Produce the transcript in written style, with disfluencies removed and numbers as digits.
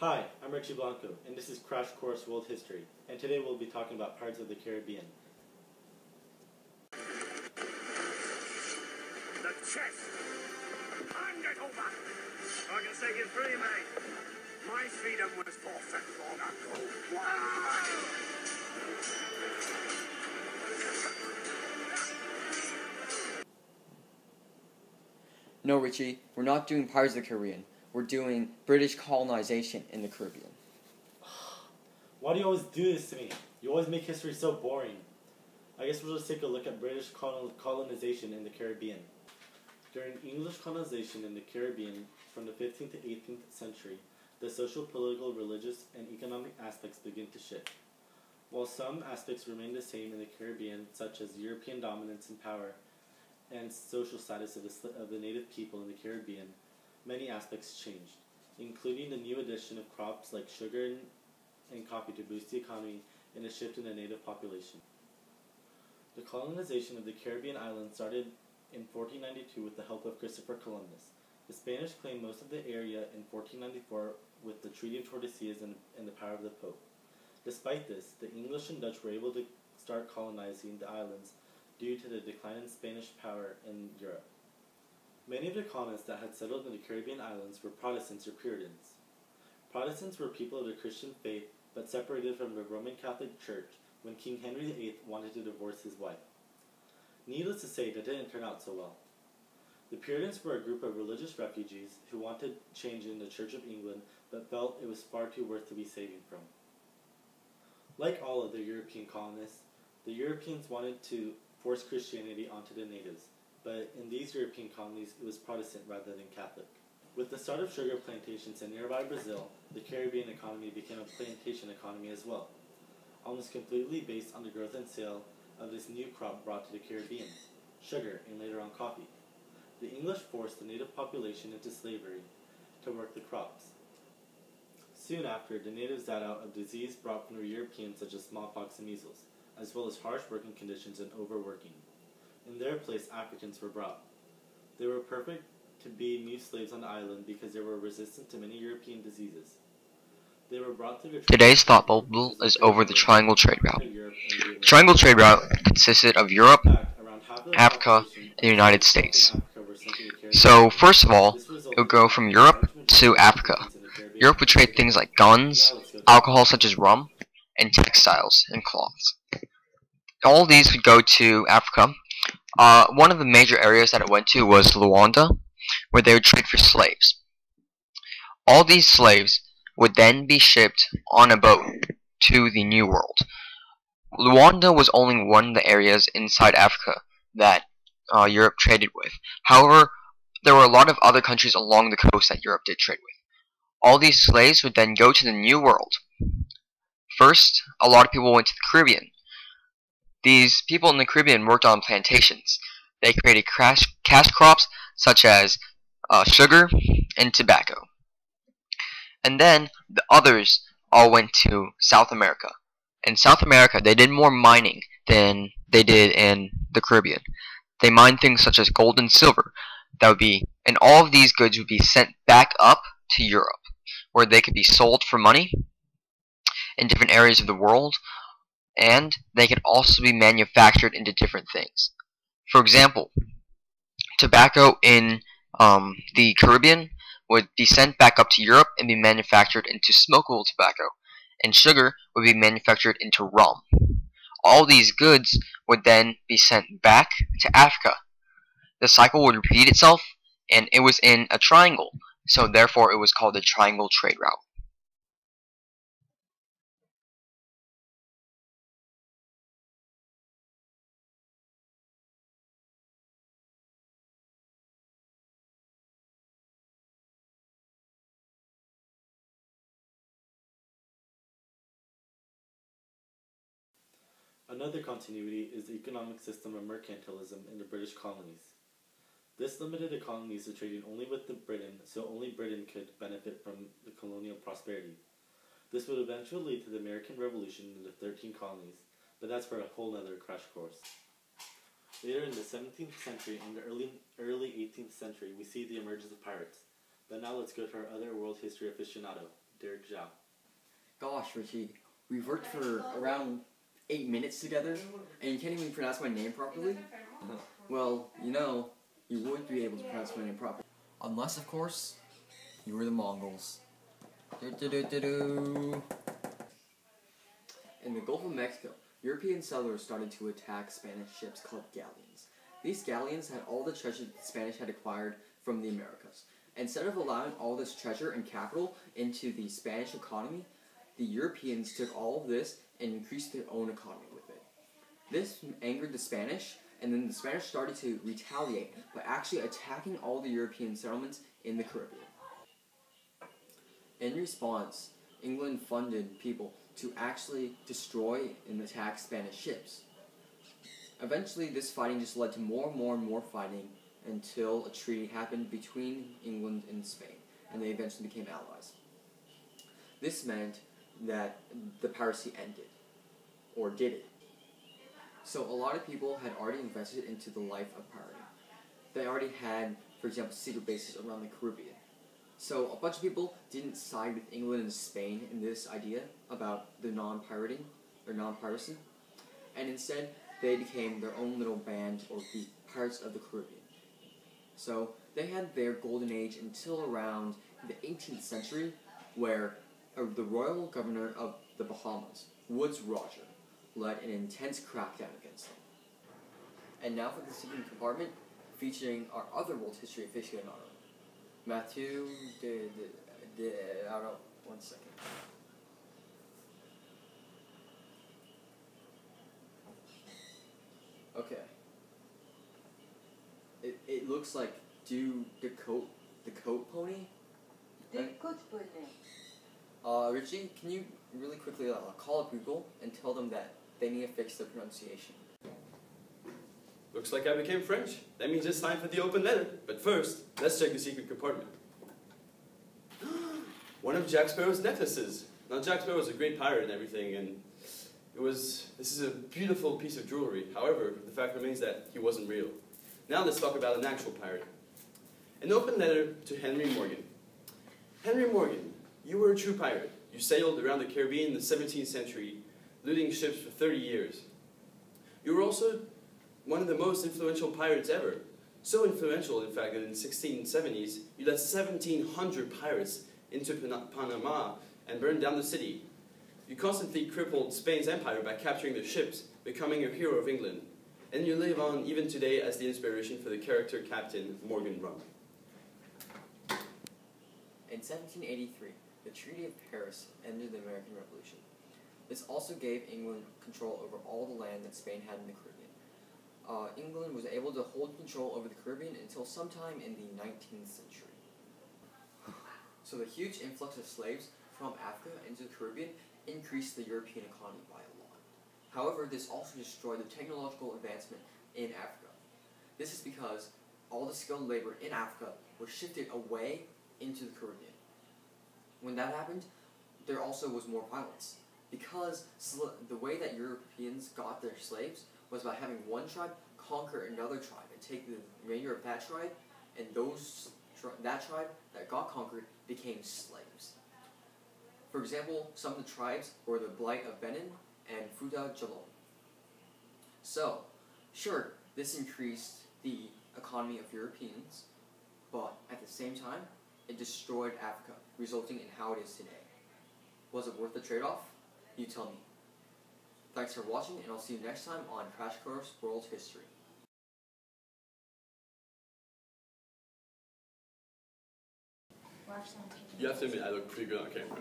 Hi, I'm Richie Blanco, and this is Crash Course World History, and today we'll be talking about Pirates of the Caribbean. The chest! Hand it over! I can take it free, mate. My freedom was forfeit long ago. No, Richie, we're not doing Pirates of the Caribbean. We're doing British colonization in the Caribbean. Why do you always do this to me? You always make history so boring. I guess we'll just take a look at British colonization in the Caribbean. During English colonization in the Caribbean from the 15th to 18th century, the social, political, religious, and economic aspects begin to shift. While some aspects remain the same in the Caribbean, such as European dominance and power, and social status of the native people in the Caribbean, many aspects changed, including the new addition of crops like sugar and coffee to boost the economy and a shift in the native population. The colonization of the Caribbean islands started in 1492 with the help of Christopher Columbus. The Spanish claimed most of the area in 1494 with the Treaty of Tordesillas and the power of the Pope. Despite this, the English and Dutch were able to start colonizing the islands due to the decline in Spanish power in Europe. Many of the colonists that had settled in the Caribbean islands were Protestants or Puritans. Protestants were people of the Christian faith but separated from the Roman Catholic Church when King Henry VIII wanted to divorce his wife. Needless to say, that didn't turn out so well. The Puritans were a group of religious refugees who wanted change in the Church of England but felt it was far too worth to be saving from. Like all of the European colonists, the Europeans wanted to force Christianity onto the natives, but in these European colonies it was Protestant rather than Catholic. With the start of sugar plantations in nearby Brazil, the Caribbean economy became a plantation economy as well, almost completely based on the growth and sale of this new crop brought to the Caribbean, sugar and later on coffee. The English forced the native population into slavery to work the crops. Soon after, the natives died out of disease brought from the Europeans such as smallpox and measles, as well as harsh working conditions and overworking. In their place, Africans were brought. They were perfect to be new slaves on the island because they were resistant to many European diseases. They were brought to the Today's thought bubble is over the Triangle Trade Route. The Triangle Trade Route consisted of Europe, Africa, and the United States. So, first of all, it would go from Europe to Africa. Europe would trade things like guns, alcohol such as rum, and textiles and cloths. All these would go to Africa. One of the major areas that it went to was Luanda, where they would trade for slaves. All these slaves would then be shipped on a boat to the New World. Luanda was only one of the areas inside Africa that Europe traded with. However, there were a lot of other countries along the coast that Europe did trade with. All these slaves would then go to the New World. First, a lot of people went to the Caribbean. These people in the Caribbean worked on plantations. They created cash crops such as sugar and tobacco. And then the others all went to South America. In South America, they did more mining than they did in the Caribbean. They mined things such as gold and silver. And all of these goods would be sent back up to Europe, where they could be sold for money in different areas of the world, and they could also be manufactured into different things. For example, tobacco in the Caribbean would be sent back up to Europe and be manufactured into smokable tobacco, and sugar would be manufactured into rum. All these goods would then be sent back to Africa. The cycle would repeat itself, and it was in a triangle, so therefore it was called the Triangle Trade Route. Another continuity is the economic system of mercantilism in the British colonies. This limited the colonies to trading only with Britain, so only Britain could benefit from the colonial prosperity. This would eventually lead to the American Revolution in the 13 colonies, but that's for a whole nother crash course. Later in the 17th century and the early 18th century, we see the emergence of pirates. But now let's go to our other world history aficionado, Derek Zhao. Gosh, Richie, we've worked for around 8 minutes together, and you can't even pronounce my name properly? Well, you know, you would be able to pronounce my name properly. Unless, of course, you were the Mongols. Do-do-do-do-do. In the Gulf of Mexico, European settlers started to attack Spanish ships called galleons. These galleons had all the treasure the Spanish had acquired from the Americas. Instead of allowing all this treasure and capital into the Spanish economy, the Europeans took all of this and increased their own economy with it. This angered the Spanish, and then the Spanish started to retaliate by actually attacking all the European settlements in the Caribbean. In response, England funded people to actually destroy and attack Spanish ships. Eventually, this fighting just led to more and more fighting until a treaty happened between England and Spain, and they eventually became allies. This meant that the piracy ended, or did it? So a lot of people had already invested into the life of pirating. They already had, for example, secret bases around the Caribbean. So a bunch of people didn't side with England and Spain in this idea about the non-pirating, or non-piracy, and instead they became their own little band, or the Pirates of the Caribbean. So they had their golden age until around the 18th century, where the royal governor of the Bahamas, Woodes Roger, led an intense crackdown against them. And now for the secret compartment, featuring our other world history aficionado, Matthieu I don't know, 1 second. Okay. It looks like the coat pony? The coat pony. Richie, can you really quickly call up Google and tell them that they need to fix the pronunciation? Looks like I became French. That means it's time for the open letter. But first, let's check the secret compartment. One of Jack Sparrow's necklaces. Now, Jack Sparrow was a great pirate and everything, and this is a beautiful piece of jewelry. However, the fact remains that he wasn't real. Now let's talk about an actual pirate. An open letter to Henry Morgan. Henry Morgan, you were a true pirate. You sailed around the Caribbean in the 17th century, looting ships for 30 years. You were also one of the most influential pirates ever. So influential, in fact, that in the 1670s, you led 1,700 pirates into Panama and burned down the city. You constantly crippled Spain's empire by capturing their ships, becoming a hero of England. And you live on even today as the inspiration for the character Captain Morgan Rum. In 1783, the Treaty of Paris ended the American Revolution. This also gave England control over all the land that Spain had in the Caribbean. England was able to hold control over the Caribbean until sometime in the 19th century. So the huge influx of slaves from Africa into the Caribbean increased the European economy by a lot. However, this also destroyed the technological advancement in Africa. This is because all the skilled labor in Africa was shifted away into the Caribbean. When that happened, there also was more violence, because the way that Europeans got their slaves was by having one tribe conquer another tribe and take the remainder of that tribe, and that tribe that got conquered became slaves. For example, some of the tribes were the Blight of Benin and Fuda Jalon. So, sure, this increased the economy of Europeans, but at the same time, it destroyed Africa, resulting in how it is today. Was it worth the trade-off? You tell me. Thanks for watching, and I'll see you next time on Crash Course World History. You have to admit, I look pretty good on camera.